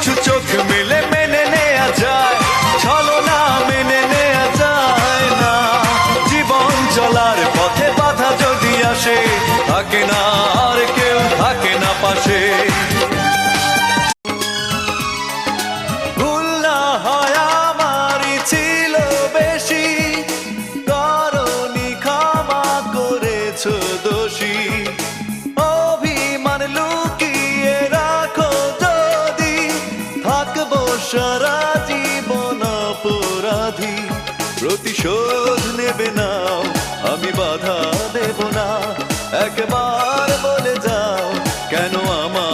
কিছু চোখ মেলে মেনে নেয়া যায়, ছলনা মেনে নেয়া যায় না। জীবন চলার পথে বাধা যদি আসে, থাকে না আর কেউ, থাকে না পাশে। ভুল না হয় আমারই ছিল বেশি, করনি ক্ষমা করেছো দোষী। অভিমান লুকিয়ে রাখো যদি, থাকবো সারা জীবন অপরাধী। প্রতিশোধ নেবে নাও, আমি বাধা দেব না। একবার বলে যাও কেন আমার